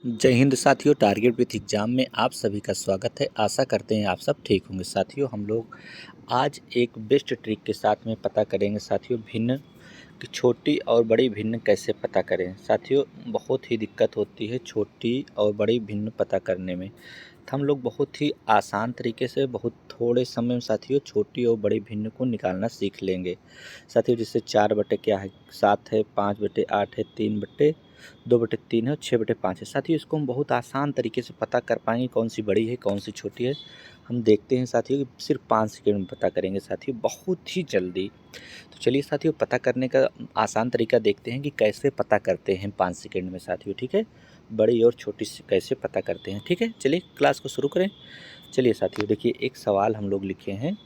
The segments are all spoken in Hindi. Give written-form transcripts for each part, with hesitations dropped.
जय हिंद साथियों। टारगेट विथ एग्जाम में आप सभी का स्वागत है। आशा करते हैं आप सब ठीक होंगे। साथियों, हम लोग आज एक बेस्ट ट्रिक के साथ में पता करेंगे साथियों भिन्न कि छोटी और बड़ी भिन्न कैसे पता करें। साथियों, बहुत ही दिक्कत होती है छोटी और बड़ी भिन्न पता करने में। तो हम लोग बहुत ही आसान तरीके से बहुत थोड़े समय में साथियों छोटी और बड़ी भिन्न को निकालना सीख लेंगे। साथियों, जैसे 4 बटे क्या है 7 है, 5/8 है, 3/2/3 है और 6/5 है। साथियों, इसको हम बहुत आसान तरीके से पता कर पाएंगे कौन सी बड़ी है कौन सी छोटी है। हम देखते हैं साथियों कि सिर्फ 5 सेकंड में पता करेंगे साथियों, बहुत ही जल्दी। तो चलिए साथियों, पता करने का आसान तरीका देखते हैं कि कैसे पता करते हैं 5 सेकंड में साथियों। ठीक है, बड़ी और छोटी से कैसे पता करते हैं। ठीक है, चलिए क्लास को शुरू करें। चलिए साथियों, देखिए एक सवाल हम लोग लिखे हैं।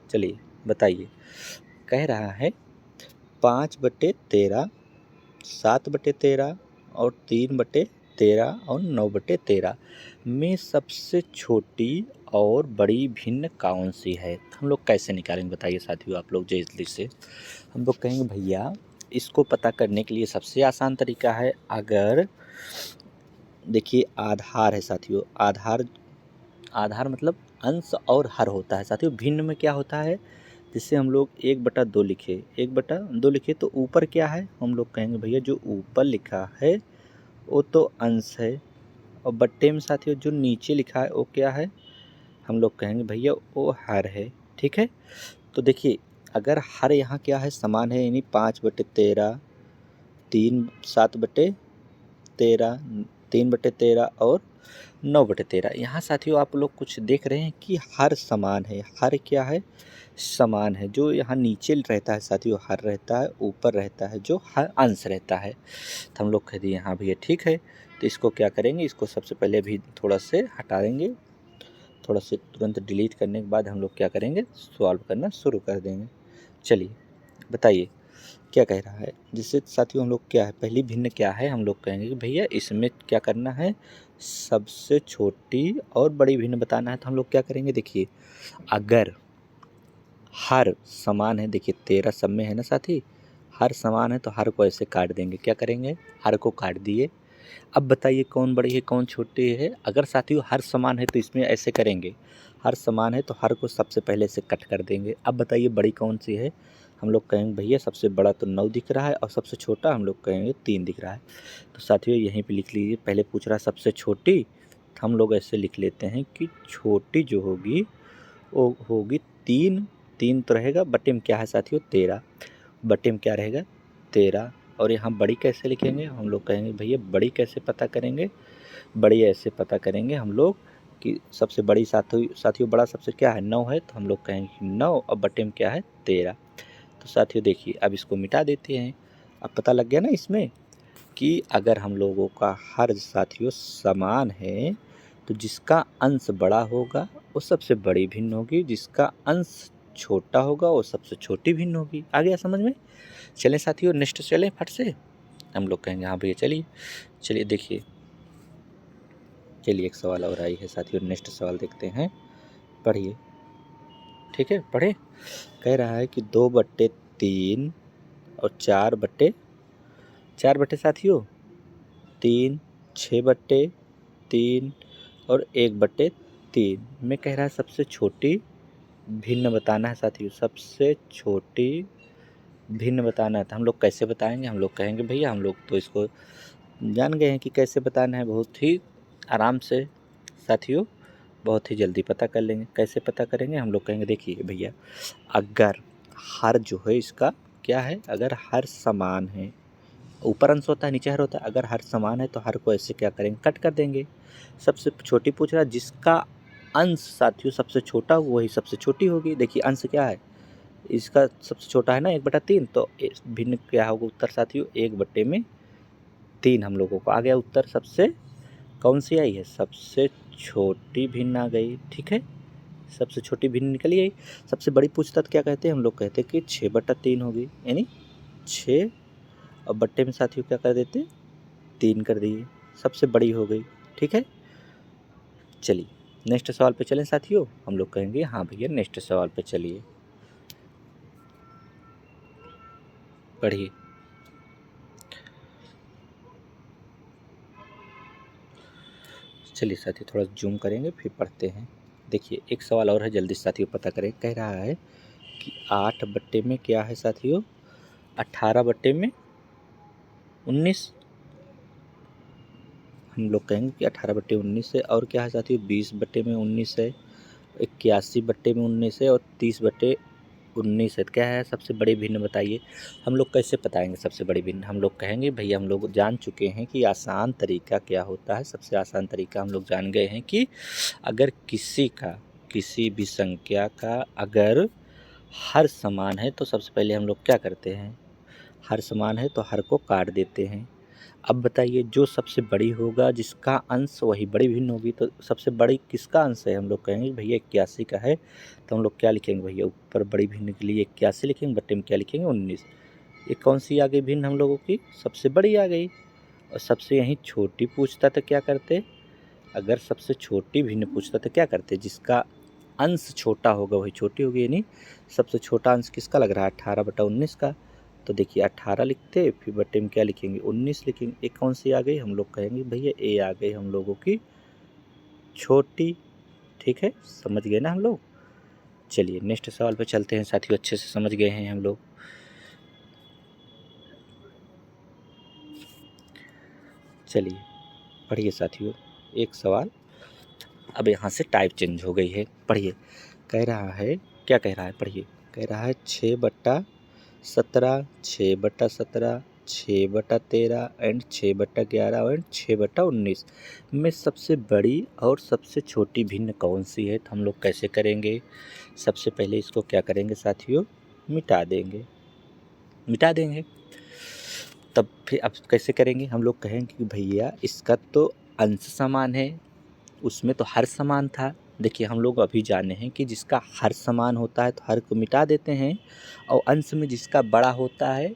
चलिए बताइए, कह रहा है 5/13, 7/13 और 3/13 और 9/13 में सबसे छोटी और बड़ी भिन्न कौन सी है। हम लोग कैसे निकालेंगे बताइए साथियों। आप लोग जल्दी से हम लोग कहेंगे भैया इसको पता करने के लिए सबसे आसान तरीका है, अगर देखिए आधार है साथियों। आधार मतलब अंश और हर होता है साथियों। भिन्न में क्या होता है, जिससे हम लोग 1/2 लिखे, 1/2 लिखे तो ऊपर क्या है, हम लोग कहेंगे भैया जो ऊपर लिखा है वो तो अंश है, और बट्टे में साथियों जो नीचे लिखा है वो क्या है, हम लोग कहेंगे भैया वो हर है। ठीक है, तो देखिए अगर हर यहाँ क्या है समान है, यानी 5/13, 7/13, 3/13 और 9/13। यहाँ साथियों आप लोग कुछ देख रहे हैं कि हर समान है। हर क्या है, समान है। जो यहाँ नीचे रहता है साथियों हर रहता है, ऊपर रहता है जो हर अंश रहता है। तो हम लोग कह दिए हाँ भैया ठीक है। तो इसको क्या करेंगे, इसको सबसे पहले भी थोड़ा से हटा देंगे, थोड़ा से तुरंत डिलीट करने के बाद हम लोग क्या करेंगे, सॉल्व करना शुरू कर देंगे। चलिए बताइए क्या कह रहा है। जिससे साथियों हम लोग क्या है, पहली भिन्न क्या है, हम लोग कहेंगे कि भैया इसमें क्या करना है, सबसे छोटी और बड़ी भिन्न बताना है। तो हम लोग क्या करेंगे, देखिए अगर हर समान है, देखिए 13 सब में है ना साथी, हर समान है तो हर को ऐसे काट देंगे। क्या करेंगे, हर को काट दिए। अब बताइए कौन बड़ी है कौन छोटी है। अगर साथियों हर समान है तो इसमें ऐसे करेंगे, हर समान है तो हर को सबसे पहले से कट कर देंगे। अब बताइए बड़ी कौन सी है, हम लोग कहेंगे भैया सबसे बड़ा तो 9 दिख रहा है और सबसे छोटा हम लोग कहेंगे 3 दिख रहा है। तो साथियों यहीं पे लिख लीजिए, पहले पूछ रहा है सबसे छोटी, तो हम लोग ऐसे लिख लेते हैं कि छोटी जो होगी वो होगी 3। 3 तो रहेगा, बटे में क्या है साथियों 13, बटे में क्या रहेगा 13। और यहाँ बड़ी कैसे लिखेंगे, हम लोग कहेंगे भैया बड़ी कैसे पता करेंगे, बड़ी ऐसे पता करेंगे हम लोग कि सबसे बड़ी साथियों बड़ा सबसे क्या है 9 है, तो हम लोग कहेंगे 9 और बटे में क्या है 13। तो साथियों देखिए अब इसको मिटा देते हैं। अब पता लग गया ना इसमें कि अगर हम लोगों का हर साथियों समान है तो जिसका अंश बड़ा होगा वो सबसे बड़ी भिन्न होगी, जिसका अंश छोटा होगा वो सबसे छोटी भिन्न होगी। आ गया समझ में। चलें साथियों नेक्स्ट चलें फट से। हम लोग कहेंगे हाँ भैया चलिए। चलिए देखिए, चलिए एक सवाल और आई है साथियों, नेक्स्ट सवाल देखते हैं, पढ़िए। ठीक है पढ़े। कह रहा है कि 2/3 और 4 बटे साथियों 3, 6/3 और 1/3 में कह रहा है सबसे छोटी भिन्न बताना है साथियों, सबसे छोटी भिन्न बताना है। तो हम लोग कैसे बताएंगे, हम लोग कहेंगे भैया हम लोग तो इसको जान गए हैं कि कैसे बताना है, बहुत ही आराम से साथियों, बहुत ही जल्दी पता कर लेंगे। कैसे पता करेंगे, हम लोग कहेंगे देखिए भैया अगर हर जो है इसका क्या है, अगर हर समान है, ऊपर अंश होता है नीचे हर होता है, अगर हर समान है तो हर को ऐसे क्या करेंगे कट कर देंगे। सबसे छोटी पूछ रहा है, जिसका अंश साथियों सबसे छोटा वही सबसे छोटी होगी। देखिए अंश क्या है, इसका सबसे छोटा है ना 1/3, तो भिन्न क्या होगा उत्तर साथियों 1/3 हम लोगों को आ गया उत्तर। सबसे कौन सी आई है, सबसे छोटी भिन्न आ गई। ठीक है, सबसे छोटी भिन्न निकली आई। सबसे बड़ी पूछता तो क्या कहते हैं, हम लोग कहते हैं कि 6/3 होगी, यानी 6 और बट्टे में साथियों क्या कर देते 3 कर दिए, सबसे बड़ी हो गई। ठीक है, चलिए नेक्स्ट सवाल पे चलें साथियों। हम लोग कहेंगे हाँ भैया नेक्स्ट सवाल पे चलिए, पढ़िए। चलिए साथियों थोड़ा जूम करेंगे फिर पढ़ते हैं। देखिए एक सवाल और है, जल्दी साथियों पता करें। कह रहा है कि 8 बट्टे में क्या है साथियों, 18 बट्टे में 19। हम लोग कहेंगे कि 18 बट्टे 19 है। और क्या है साथियों, 20 बट्टे में 19 है, 81 बट्टे में 19 है और 30 बट्टे 19 है। क्या है सबसे बड़ी भिन्न बताइए। हम लोग कैसे बताएंगे सबसे बड़ी भिन्न, हम लोग कहेंगे भैया हम लोग जान चुके हैं कि आसान तरीका क्या होता है। सबसे आसान तरीका हम लोग जान गए हैं कि अगर किसी भी संख्या का अगर हर समान है तो सबसे पहले हम लोग क्या करते हैं, हर समान है तो हर को काट देते हैं। अब बताइए जो सबसे बड़ी होगा जिसका अंश वही बड़ी भिन्न होगी, तो सबसे बड़ी किसका अंश है, हम लोग कहेंगे भैया 81 का है। तो हम लोग क्या लिखेंगे भैया, ऊपर बड़ी भिन्न के लिए 81 लिखेंगे, बट्टे में क्या लिखेंगे 19। ये कौन सी आ गई भिन्न हम लोगों की, सबसे बड़ी आ गई। और सबसे यहीं छोटी पूछता तो क्या करते, अगर सबसे छोटी भिन्न पूछता तो क्या करते, जिसका अंश छोटा होगा वही छोटी होगी। यानी सबसे छोटा अंश किसका लग रहा है, 18/19 का। तो देखिए 18 लिखते फिर बट्टे में क्या लिखेंगे 19 लिखेंगे। एक कौन सी आ गई, हम लोग कहेंगे भैया ए आ गई हम लोगों की छोटी। ठीक है, समझ गए ना हम लोग। चलिए नेक्स्ट सवाल पे चलते हैं साथियों, अच्छे से समझ गए हैं हम लोग। चलिए पढ़िए साथियों एक सवाल, अब यहाँ से टाइप चेंज हो गई है। पढ़िए, कह रहा है, क्या कह रहा है पढ़िए। कह रहा है 6/17, 6/17, 6/13 एंड 6/11 एंड 6/19 में सबसे बड़ी और सबसे छोटी भिन्न कौन सी है। तो हम लोग कैसे करेंगे, सबसे पहले इसको क्या करेंगे साथियों, मिटा देंगे। तब फिर अब कैसे करेंगे, हम लोग कहेंगे कि भैया इसका तो अंश समान है, उसमें तो हर समान था। देखिए हम लोग अभी जाने हैं कि जिसका हर समान होता है तो हर को मिटा देते हैं, और अंश में जिसका बड़ा होता है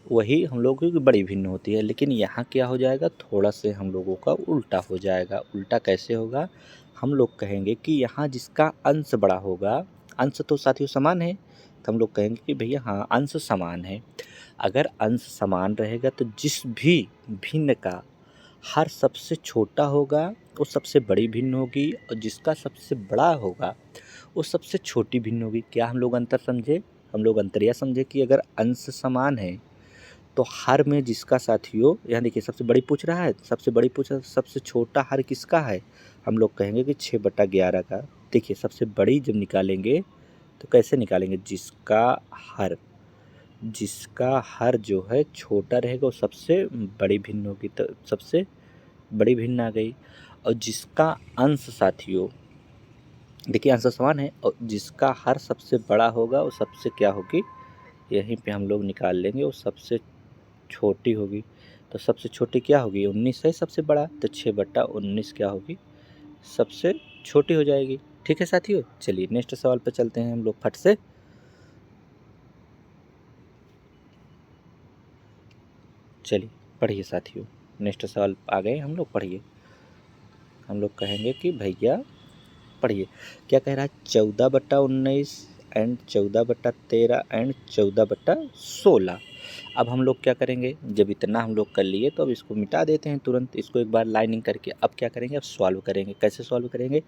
वही हम लोगों की बड़ी भिन्न होती है। लेकिन यहाँ क्या हो जाएगा, थोड़ा से हम लोगों का उल्टा हो जाएगा। उल्टा कैसे होगा, हम लोग कहेंगे कि यहाँ जिसका अंश बड़ा होगा, अंश तो साथियों समान है, तो हम लोग कहेंगे कि भैया हाँ अंश समान है। अगर अंश समान रहेगा तो जिस भी भिन्न का हर सबसे छोटा होगा वो सबसे बड़ी भिन्न होगी, और जिसका सबसे बड़ा होगा वो सबसे छोटी भिन्न होगी। क्या हम लोग अंतर समझे, हम लोग अंतर यह समझे कि अगर अंश समान है तो हर में जिसका साथियों, यहाँ देखिए सबसे बड़ी पूछ रहा है, सबसे बड़ी पूछ रहा है, सबसे छोटा हर किसका है, हम लोग कहेंगे कि 6/11 का। देखिए सबसे बड़ी जब निकालेंगे तो कैसे निकालेंगे, जिसका हर जो है छोटा रहेगा वो सबसे बड़ी भिन्न होगी, तो सबसे बड़ी भिन्न आ गई। और जिसका अंश साथियों, देखिए अंश समान है, और जिसका हर सबसे बड़ा होगा वो सबसे क्या होगी, यहीं पे हम लोग निकाल लेंगे, वो सबसे छोटी होगी। तो सबसे छोटी क्या होगी, 19 है सबसे बड़ा, तो 6/19 क्या होगी, सबसे छोटी हो जाएगी। ठीक है साथियों, चलिए नेक्स्ट सवाल पर चलते हैं हम लोग फट से। चलिए पढ़िए साथियों, नेक्स्ट सवाल आ गए हम लोग, पढ़िए। हम लोग कहेंगे कि भैया पढ़िए, क्या कह रहा है, 14/19 एंड 14/13 एंड 14/16। अब हम लोग क्या करेंगे, जब इतना हम लोग कर लिए तो अब इसको मिटा देते हैं तुरंत, इसको एक बार लाइनिंग करके। अब क्या करेंगे, अब सॉल्व करेंगे। कैसे सॉल्व करेंगे,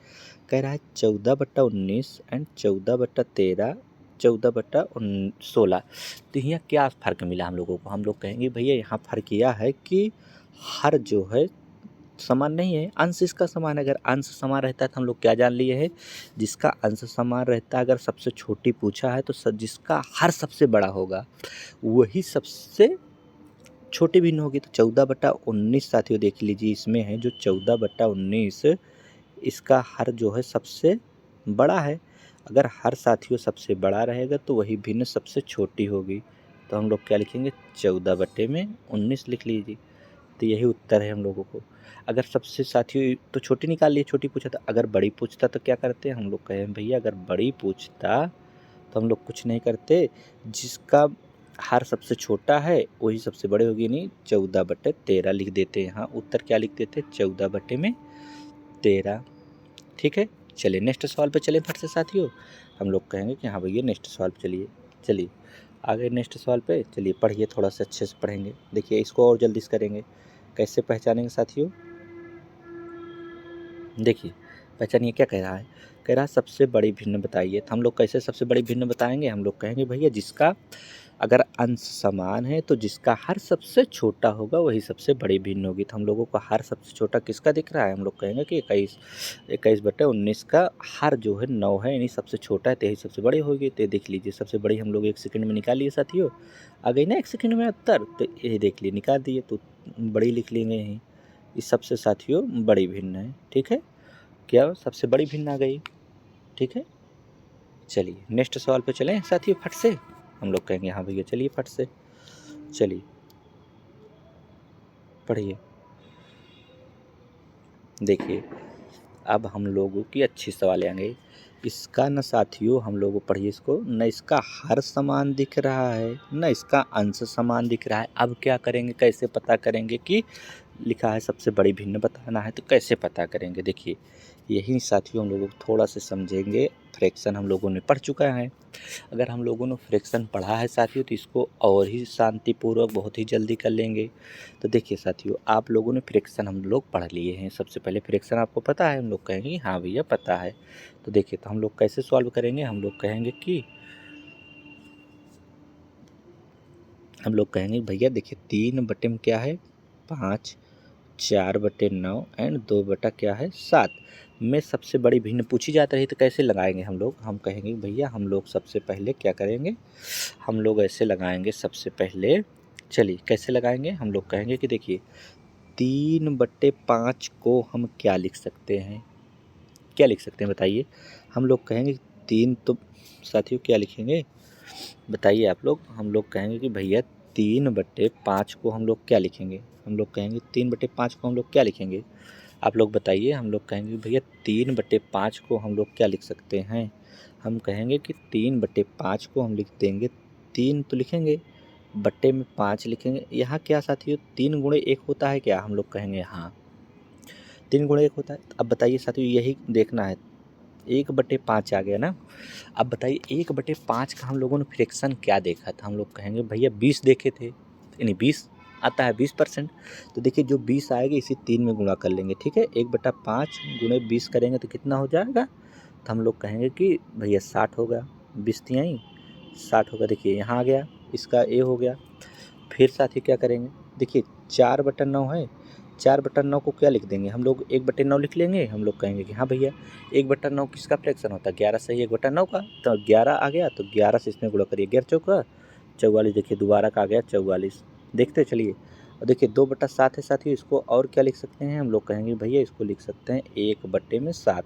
कह रहा है 14/19 एंड 14/13, 14/16। तो यहाँ क्या फ़र्क मिला हम लोगों को, हम लोग कहेंगे भैया यहाँ फ़र्क यह है कि हर जो है समान नहीं है, अंश इसका समान है। अगर अंश समान रहता है तो हम लोग क्या जान लिए हैं, जिसका अंश समान रहता है, अगर सबसे छोटी पूछा है तो जिसका हर सबसे बड़ा होगा वही सबसे छोटी भिन्न होगी। तो 14/19 साथियों देख लीजिए, इसमें है जो 14/19, इसका हर जो है सबसे बड़ा है। अगर हर साथियों सबसे बड़ा रहेगा तो वही भिन्न सबसे छोटी होगी। तो हम लोग क्या लिखेंगे, 14/19 लिख लीजिए। तो यही उत्तर है हम लोगों को। अगर सबसे साथियों तो छोटी निकाल लिए, छोटी पूछा था, अगर बड़ी पूछता तो क्या करते, हम लोग कहें भैया अगर बड़ी पूछता तो हम लोग कुछ नहीं करते, जिसका हर सबसे छोटा है वही सबसे बड़े होगी, नहीं 14/13 लिख देते। यहाँ उत्तर क्या लिख देते, 14/13। ठीक है, चलिए नेक्स्ट सवाल पे चले फट से साथियों। हम लोग कहेंगे कि हाँ भैया नेक्स्ट सवाल पे चलिए। चलिए आगे नेक्स्ट सवाल पे चलिए, पढ़िए थोड़ा सा अच्छे से पढ़ेंगे। देखिए इसको और जल्दी से करेंगे। कैसे पहचानेंगे साथियों, देखिए पहचानिए क्या कह रहा है, कह रहा है सबसे बड़ी भिन्न बताइए। तो हम लोग कैसे सबसे बड़ी भिन्न बताएंगे, हम लोग कहेंगे भैया जिसका अगर अंश समान है तो जिसका हर सबसे छोटा होगा वही सबसे बड़ी भिन्न होगी। तो हम लोगों को हर सबसे छोटा किसका दिख रहा है, हम लोग कहेंगे कि 21/19 का हर जो है 9 है, यानी सबसे छोटा है तो यही सबसे बड़ी होगी। तो ये देख लीजिए सबसे बड़ी हम लोग 1 सेकंड में निकाल लिए साथियों, आ गई ना 1 सेकंड में उत्तर। तो ये देख लिए निकाल दिए, तो बड़ी लिख लेंगे यहीं, इस सबसे साथियों बड़ी भिन्न है। ठीक है, क्या सबसे बड़ी भिन्न आ गई। ठीक है, चलिए नेक्स्ट सवाल पे चलें साथियों फट से। हम लोग कहेंगे हाँ भैया चलिए फट से, चलिए पढ़िए। देखिए अब हम लोगों की अच्छी सवाल आएंगे। इसका न साथियों हम लोग पढ़िए इसको, न इसका हर समान दिख रहा है न इसका अंश समान दिख रहा है। अब क्या करेंगे, कैसे पता करेंगे कि लिखा है सबसे बड़ी भिन्न बताना है, तो कैसे पता करेंगे। देखिए यही साथियों हम लोग थोड़ा से समझेंगे। फ्रैक्शन हम लोगों ने पढ़ चुका है, अगर हम लोगों ने फ्रैक्शन पढ़ा है साथियों तो इसको और ही शांतिपूर्वक बहुत ही जल्दी कर लेंगे। तो देखिए साथियों आप लोगों ने फ्रैक्शन हम लोग पढ़ लिए हैं, सबसे पहले फ्रैक्शन आपको पता है, हम लोग कहेंगे हाँ भैया पता है। तो देखिए तो हम लोग कैसे सॉल्व करेंगे, हम लोग कहेंगे भैया देखिए 3 बटे में क्या है 5, 4/9 एंड 2 बटा क्या है 7 में सबसे बड़ी भिन्न पूछी जाती रही तो कैसे लगाएंगे हम लोग। हम कहेंगे भैया हम लोग सबसे पहले क्या करेंगे, हम लोग ऐसे लगाएंगे सबसे पहले। चलिए कैसे लगाएंगे, हम लोग कहेंगे कि देखिए 3/5 को हम क्या लिख सकते हैं, क्या लिख सकते हैं बताइए। हम लोग कहेंगे 3, तो साथियों क्या लिखेंगे बताइए आप लोग। हम लोग कहेंगे कि भैया 3/5 को हम लोग क्या लिखेंगे, हम लोग कहेंगे 3/5 को हम लोग क्या लिखेंगे, आप लोग बताइए। हम लोग कहेंगे भैया 3/5 को हम लोग क्या लिख सकते हैं, हम कहेंगे कि 3/5 को हम लिख देंगे, 3 तो लिखेंगे बट्टे में 5 लिखेंगे। यहाँ क्या साथियों 3 × 1 होता है क्या, हम लोग कहेंगे हाँ 3 × 1 होता है। अब बताइए साथियों यही देखना है, 1/5 आ गया ना। अब बताइए 1/5 का हम लोगों ने फ्रैक्शन क्या देखा था, हम लोग कहेंगे भैया 20 देखे थे, यानी 20 आता है 20%। तो देखिए जो 20 आएगा इसी 3 में गुणा कर लेंगे। ठीक है, 1/5 × 20 करेंगे तो कितना हो जाएगा, तो हम लोग कहेंगे कि भैया 60 होगा, 20 तिहाई 60 होगा। देखिए यहाँ आ गया, इसका ए हो गया। फिर साथी क्या करेंगे, देखिए 4/9 है, 4/9 को क्या लिख देंगे, हम लोग 1/9 लिख लेंगे। हम लोग कहेंगे कि हाँ भैया 1/9 किसका फ्रैक्शन होता है, 11 सही 1/9 का। तो 11 आ गया, तो 11 से इसमें गुणा करिए, 11 चौका 44। देखिए दोबारा का आ गया 44, देखते चलिए। और देखिए 2/7 है साथियों, इसको और क्या लिख सकते हैं, हम लोग कहेंगे भैया इसको लिख सकते हैं 1/7,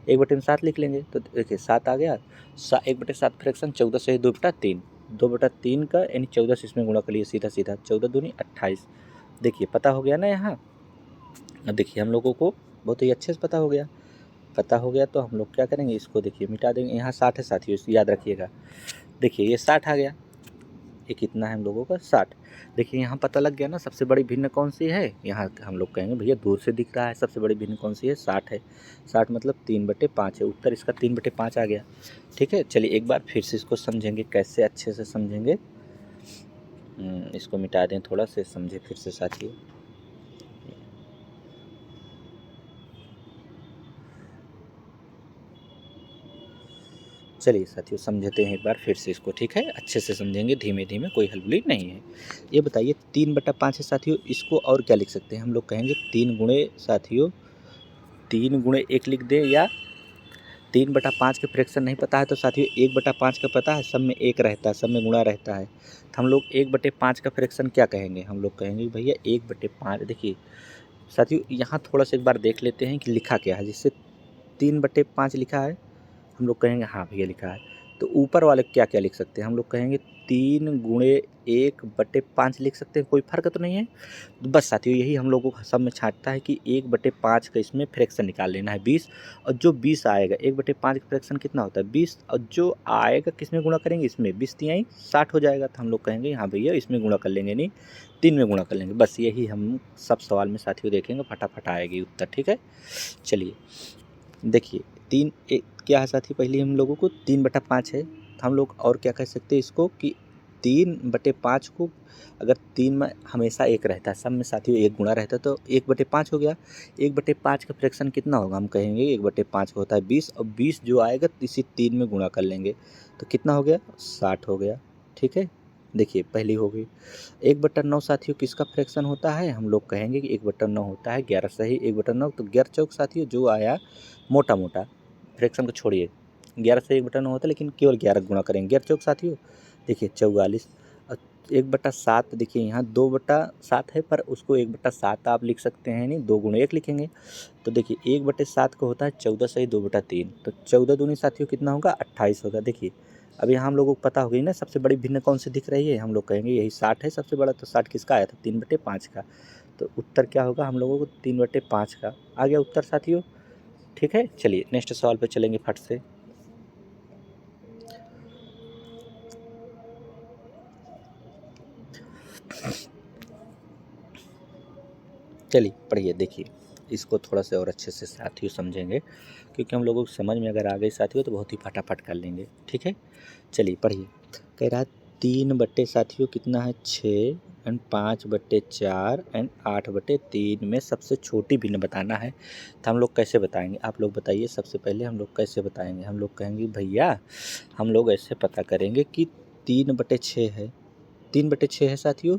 1/7 लिख लेंगे। तो देखिए 7 आ गया, 1/7 फ्रैक्शन 14 से 2/3, 2/3 का यानी 14 से इसमें गुणा कर लिए, सीधा सीधा 14 दूनी 28। देखिए पता हो गया ना यहाँ। अब देखिए हम लोगों को बहुत ही अच्छे से पता हो गया, पता हो गया तो हम लोग क्या करेंगे, इसको देखिए मिटा देंगे। यहाँ 60 है साथियों, इसको याद रखिएगा। देखिए ये 60 आ गया, ये कितना है हम लोगों का 60। देखिए यहाँ पता लग गया ना सबसे बड़ी भिन्न कौन सी है। यहाँ हम लोग कहेंगे भैया दूर से दिख रहा है सबसे बड़ी भिन्न कौन सी है, 60 है। 60 मतलब 3/5 है, उत्तर इसका 3/5 आ गया। ठीक है, चलिए एक बार फिर से इसको समझेंगे, कैसे अच्छे से समझेंगे। इसको मिटा दें, थोड़ा से समझे फिर से साथियों। चलिए साथियों समझते हैं एक बार फिर से इसको। ठीक है, अच्छे से समझेंगे, धीमे धीमे, कोई हड़बड़ी नहीं है। ये बताइए 3/5 है साथियों, इसको और क्या लिख सकते हैं, हम लोग कहेंगे 3 गुणे साथियों 3 × 1 लिख दें, या 3/5 के फ्रैक्शन नहीं पता है तो साथियों 1/5 का पता है, सब में 1 रहता है, सब में गुणा रहता है। तो हम लोग 1/5 का फ्रैक्शन क्या कहेंगे, हम लोग कहेंगे भैया 1/5। देखिए साथियों यहाँ थोड़ा सा एक बार देख लेते हैं कि लिखा क्या है, जिससे 3/5 लिखा है, हम लोग कहेंगे हाँ भैया लिखा है। तो ऊपर वाले क्या क्या लिख सकते हैं, हम लोग कहेंगे 3 × 1/5 लिख सकते हैं, कोई फर्क तो नहीं है। तो बस साथियों यही हम लोगों को सब में छांटता है कि 1/5 का इसमें फ्रैक्शन निकाल लेना है 20, और जो 20 आएगा 1/5 का फ्रैक्शन कितना होता है 20, और जो आएगा किसमें गुणा करेंगे, इसमें 20 तिहाई 60 हो जाएगा। तो हम लोग कहेंगे हाँ भैया इसमें गुणा कर लेंगे, नहीं 3 में गुणा कर लेंगे। बस यही हम सब सवाल में साथियों देखेंगे, फटाफट आएगी उत्तर। ठीक है, चलिए देखिए 3 एक क्या है साथी, पहले हम लोगों को 3/5 है, तो हम लोग और क्या कह सकते हैं इसको कि 3/5 को अगर 3 में हमेशा 1 रहता है, सब में साथियों 1 गुणा रहता है तो 1/5 हो गया। 1/5 का फ्रैक्शन कितना होगा, हम कहेंगे 1/5 का होता है 20 और 20 जो आएगा इसी 3 में गुणा कर लेंगे तो कितना हो गया 60 हो गया। ठीक है, देखिए पहली हो गई। 1/9 साथियों किसका फ्रैक्शन होता है, हम लोग कहेंगे कि 1/9 होता है 11 सही 1/9 तो 11 चौक साथियों जो आया मोटा मोटा फ्रैक्शन को छोड़िए 11 से 1/9 होता है लेकिन केवल 11 गुणा करेंगे 11 चौक साथियों देखिए 44 और 1/7 देखिए यहाँ 2/7 है पर उसको 1/7 आप लिख सकते हैं नहीं 2 गुणे 1 लिखेंगे तो देखिए 1/7 को होता है 14 सही 2/3 तो 14 दूनी साथियों कितना होगा 28 होगा। देखिए अब यहाँ हम लोगों को पता हो गई ना सबसे बड़ी भिन्न कौन सी दिख रही है, हम लोग कहेंगे यही 60 है सबसे बड़ा तो 60 किसका आया था 3/5 का तो उत्तर क्या होगा हम लोगों को 3/5 का आ गया उत्तर साथियों। ठीक है, चलिए नेक्स्ट सवाल पे चलेंगे फट से। चलिए पढ़िए, देखिए इसको थोड़ा सा और अच्छे से साथियों समझेंगे क्योंकि हम लोगों को समझ में अगर आ गई साथियों तो बहुत ही फटाफट कर लेंगे। ठीक है, चलिए पढ़िए। कह रहा है 3 साथियों कितना है 6 एंड 5/4 एंड 8/3 में सबसे छोटी भिन्न बताना है तो हम लोग कैसे बताएंगे, आप लोग बताइए। सबसे पहले हम लोग कैसे बताएंगे, हम लोग कहेंगे भैया हम लोग ऐसे पता करेंगे कि 3/6 है 3/6 है साथियों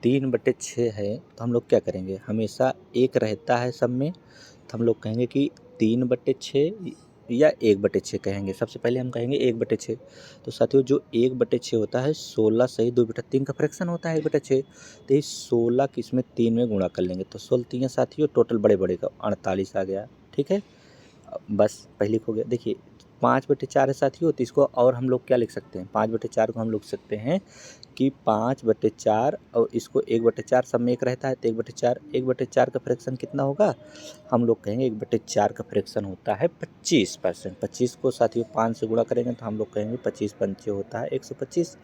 3/6 है तो हम लोग क्या करेंगे हमेशा 1 रहता है सब में तो हम लोग कहेंगे कि 3/6 या 1/6 कहेंगे। सबसे पहले हम कहेंगे 1/6 तो साथियों जो 1/6 होता है 16 सही 2/3 का फ्रैक्शन होता है 1/6 तो ये 16 किस में 3 में गुणा कर लेंगे तो 16 3 साथियों टोटल बड़े बड़े का 48 आ गया। ठीक है, बस पहली हो गया। देखिए 5/4 है साथियों तो इसको और हम लोग क्या लिख सकते हैं 5/4 को हम लिख सकते हैं कि 5/4 और इसको 1/4 सब में 1 रहता है तो 1/4 का फ्रैक्शन कितना होगा, हम लोग कहेंगे 1/4 का फ्रैक्शन होता है 25%। 25 को साथियों 5 से गुणा करेंगे तो हम लोग कहेंगे 25 पंचे होता है 125।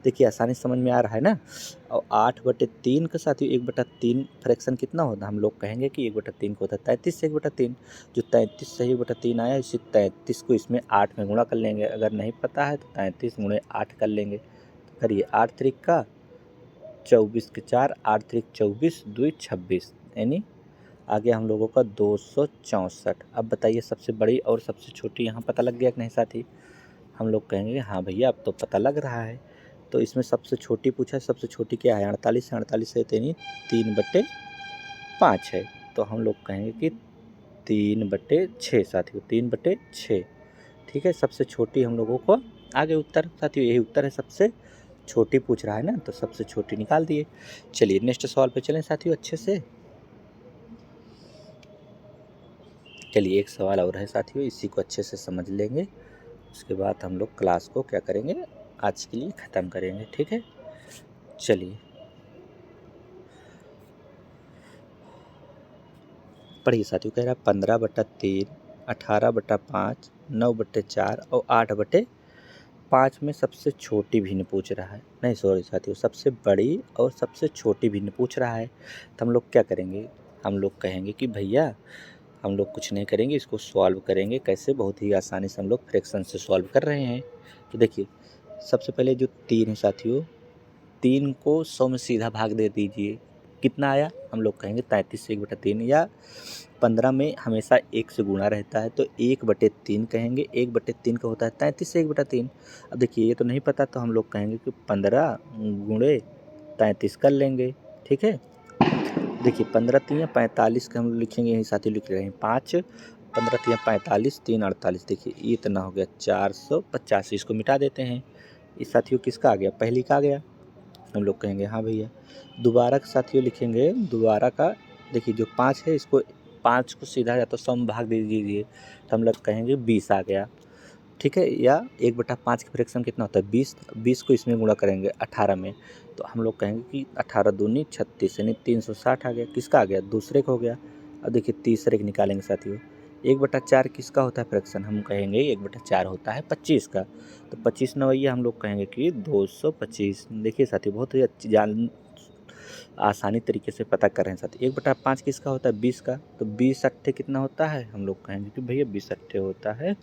देखिए आसानी समझ में आ रहा है ना। और 8/3 का साथियों 1/3 फ्रैक्शन कितना होता है, हम लोग कहेंगे कि 1/3 को होता है 33 से 1/3 जो 33 से 1/3 आया इसी 33 को इसमें 8 में गुणा कर लेंगे। अगर नहीं पता है तो 33 गुणे 8 कर लेंगे। करिए 8 त्रिक का 24 के 4 8 त्रिक 24 2 26 यानी आ गया हम लोगों का 264। अब बताइए सबसे बड़ी और सबसे छोटी यहाँ पता लग गया कि नहीं साथी, हम लोग कहेंगे हाँ भैया अब तो पता लग रहा है। तो इसमें सबसे छोटी पूछा है, सबसे छोटी क्या है 48 है 48 है यानी 3/5 है तो हम लोग कहेंगे कि 3/6 साथियों 3/6। ठीक है, सबसे छोटी हम लोगों को आगे उत्तर साथियों यही उत्तर है, सबसे छोटी पूछ रहा है ना तो सबसे छोटी निकाल दिए। चलिए नेक्स्ट सवाल पे चलें साथियों अच्छे से। चलिए एक सवाल और है साथियों इसी को अच्छे से समझ लेंगे उसके बाद हम लोग क्लास को क्या करेंगे आज के लिए ख़त्म करेंगे। ठीक है, चलिए पढ़िए साथियों। कह रहा है 15/3 18/5 9/4 और 8/5 में सबसे छोटी भिन्न पूछ रहा है, नहीं सॉरी साथियों सबसे बड़ी और सबसे छोटी भिन्न पूछ रहा है तो हम लोग क्या करेंगे, हम लोग कहेंगे कि भैया हम लोग कुछ नहीं करेंगे इसको सॉल्व करेंगे कैसे, बहुत ही आसानी से हम लोग फ्रैक्शन से सॉल्व कर रहे हैं। तो देखिए सबसे पहले जो 3 है साथियों 3 को 100 में सीधा भाग दे दीजिए कितना आया, हम लोग कहेंगे 33 से 1/3 या 15 में हमेशा 1 से गुणा रहता है तो 1/3 कहेंगे 1/3 का होता है 33 से 1/3। अब देखिए ये तो नहीं पता तो हम लोग कहेंगे कि 15 गुणे 33 कर लेंगे। ठीक है, देखिए 15 3 45 का हम लिखेंगे यही साथी लिख रहे हैं 5 15 3 45 3 48 देखिए ये इतना हो गया 485 इसको मिटा देते हैं। इस साथियों किसका आ गया पहली का आ गया, हम लोग कहेंगे हाँ भैया। दोबारा का साथियों लिखेंगे दोबारा का, देखिए जो 5 है इसको 5 को सीधा या तो 100 में भाग दे दीजिए तो हम लोग कहेंगे 20 आ गया। ठीक है, या 1/5 का फ्रैक्शन कितना होता है 20 20 को इसमें गुणा करेंगे 18 में तो हम लोग कहेंगे कि 18 दूनी 36 यानी 360 आ गया। किसका आ गया दूसरे का हो गया। अब देखिए तीसरे का निकालेंगे साथियों 1/4 किसका होता है फ्रैक्शन, हम कहेंगे 1/4 होता है 25 का तो 25 नवैया हम लोग कहेंगे कि 225। देखिए साथियों बहुत ही अच्छी जान आसानी तरीके से पता कर रहे हैं साथी। 1/5 किसका होता है 20 का तो 20 अट्ठे कितना होता है, हम लोग कहेंगे कि भैया 20 अट्ठे होता है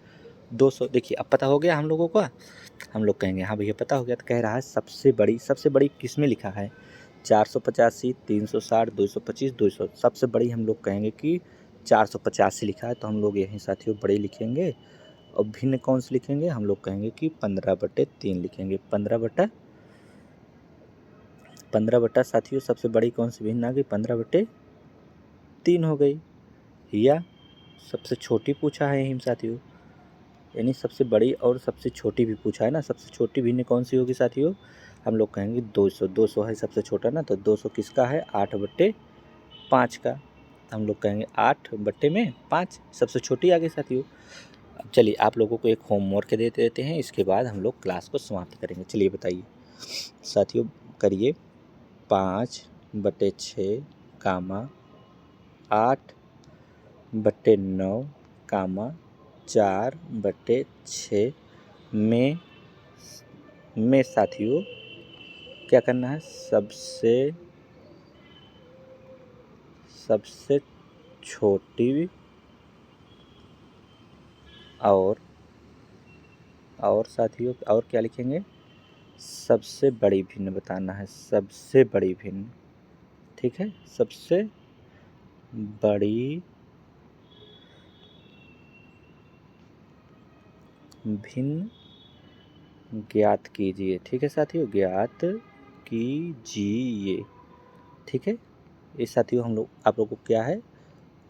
200 देखिए अब पता हो गया हम लोगों को। हम लोग कहेंगे हाँ भैया पता हो गया। तो कह रहा है सबसे बड़ी किस में लिखा है 485, 360, 225, 200। सबसे बड़ी हम लोग कहेंगे कि 485 लिखा है, तो हम लोग यहीं साथियों बड़ी लिखेंगे। और भिन्न कौन से लिखेंगे, हम लोग कहेंगे कि 15/3 लिखेंगे। 15 साथियों सबसे बड़ी कौन सी भिन्न आ गई, 15/3 हो गई। या सबसे छोटी पूछा है यहीं साथियों, यानी सबसे बड़ी और सबसे छोटी भी पूछा है ना। सबसे छोटी भिन्न कौन सी होगी साथियों, हम लोग कहेंगे 200। 200 है सबसे छोटा ना, तो 200 किसका है, 8/5 का। हम लोग कहेंगे 8/5 सबसे छोटी आ गई साथियों। अब चलिए आप लोगों को एक होमवर्क दे देते हैं, इसके बाद हम लोग क्लास को समाप्त करेंगे। चलिए बताइए साथियों, करिए 5/6 कामा 8/9 कामा 4/6 में साथियों क्या करना है, सबसे छोटी और साथियों और क्या लिखेंगे, सबसे बड़ी भिन्न बताना है, सबसे बड़ी भिन्न। ठीक है, सबसे बड़ी भिन्न ज्ञात कीजिए। ठीक है साथियों, ज्ञात कीजिए। ठीक है, ये साथियों हम लोग आप लोगों को क्या है,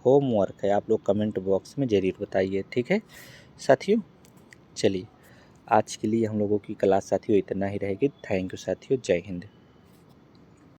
होमवर्क है। आप लोग कमेंट बॉक्स में ज़रूर बताइए। ठीक है साथियों, चलिए आज के लिए हम लोगों की क्लास साथियों इतना ही रहेगी। थैंक यू साथियों, जय हिंद।